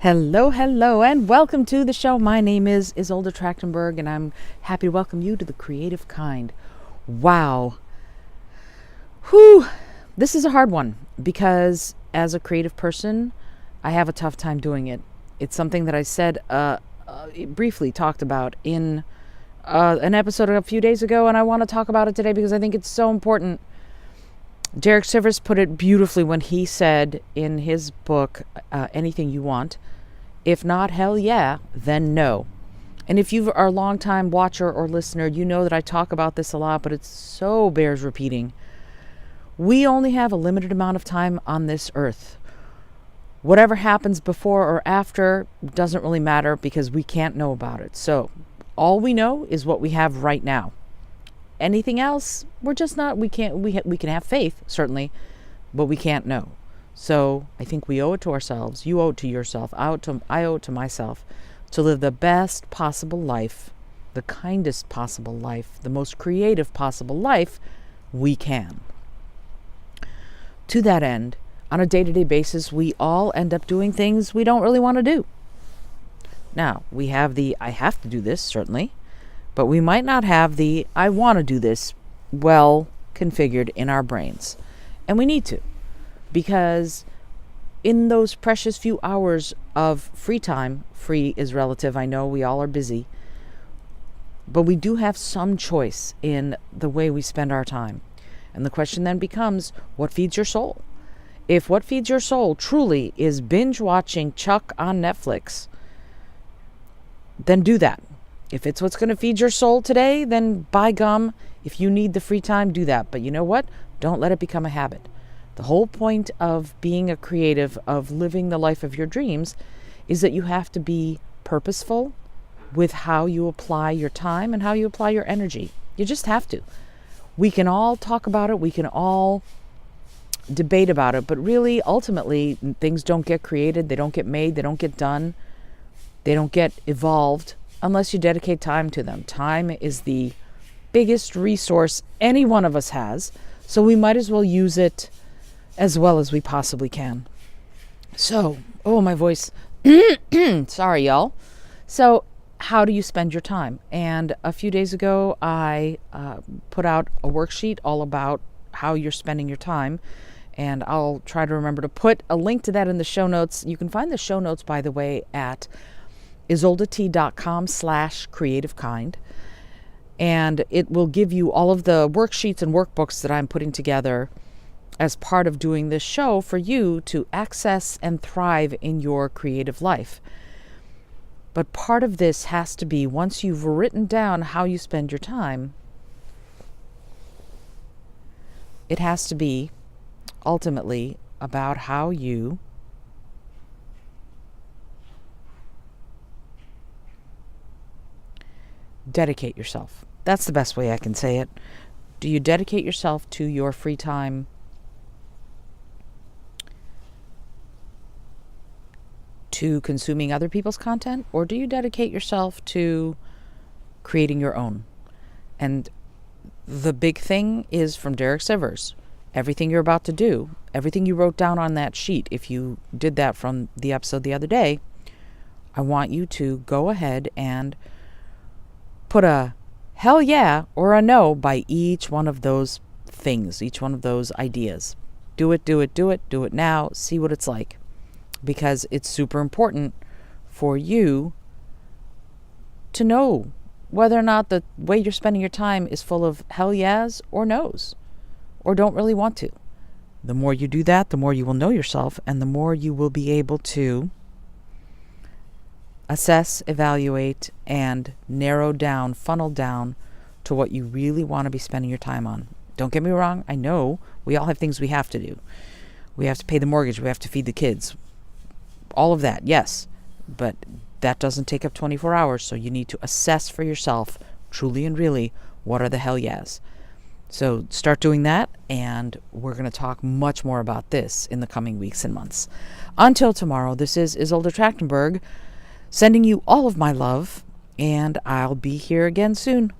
Hello, hello, and welcome to the show. My name is Isolde Trachtenberg, and I'm happy to welcome you to the Creative Kind. Wow. Whew. This is a hard one because as a creative person, I have a tough time doing it. It's something that I said, briefly talked about in an episode a few days ago, and I want to talk about it today because I think it's so important. Derek Sivers put it beautifully when he said in his book, Anything You Want, if not hell yeah, then no. And if you are a long-time watcher or listener, you know that I talk about this a lot, but it so bears repeating. We only have a limited amount of time on this earth. Whatever happens before or after doesn't really matter because we can't know about it. So all we know is what we have right now. Anything else, we're just not, we can have faith, certainly, but we can't know. So I think we owe it to ourselves, you owe it to yourself, I owe it to myself, to live the best possible life, the kindest possible life, the most creative possible life we can. To that end, on a day-to-day basis, we all end up doing things we don't really want to do. Now, we have the I have to do this, certainly, but we might not have the I want to do this well configured in our brains. And we need to, because in those precious few hours of free time, free is relative, I know we all are busy, but we do have some choice in the way we spend our time. And the question then becomes, what feeds your soul? If what feeds your soul truly is binge watching Chuck on Netflix, then do that. If it's what's going to feed your soul today, then by gum, if you need the free time, do that. But you know what? Don't let it become a habit. The whole point of being a creative, of living the life of your dreams, is that you have to be purposeful with how you apply your time and how you apply your energy. You just have to. We can all talk about it. We can all debate about it. But really, ultimately, things don't get created. They don't get made. They don't get done. They don't get evolved unless you dedicate time to them. Time is the biggest resource any one of us has, so we might as well use it as well as we possibly can. So, my voice. Sorry, y'all. So, how do you spend your time? And a few days ago, I put out a worksheet all about how you're spending your time, and I'll try to remember to put a link to that in the show notes. You can find the show notes, by the way, at isoldet.com/creativekind. And it will give you all of the worksheets and workbooks that I'm putting together as part of doing this show for you to access and thrive in your creative life. But part of this has to be, once you've written down how you spend your time, it has to be ultimately about how you dedicate yourself. That's the best way I can say it. Do you dedicate yourself to your free time to consuming other people's content, or do you dedicate yourself to creating your own? And the big thing is from Derek Sivers. Everything you're about to do, everything you wrote down on that sheet, if you did that from the episode the other day, I want you to go ahead and put a hell yeah or a no by each one of those things, each one of those ideas. Do it, do it, do it, do it now. See what it's like. Because it's super important for you to know whether or not the way you're spending your time is full of hell yeahs or no's, or don't really want to. The more you do that, the more you will know yourself, and the more you will be able to assess, evaluate, and narrow down, funnel down to what you really want to be spending your time on. Don't get me wrong. I know we all have things we have to do. We have to pay the mortgage. We have to feed the kids. All of that, yes. But that doesn't take up 24 hours. So you need to assess for yourself, truly and really, what are the hell yeahs. So start doing that, and we're going to talk much more about this in the coming weeks and months. Until tomorrow, this is Isolde Trachtenberg, sending you all of my love, and I'll be here again soon.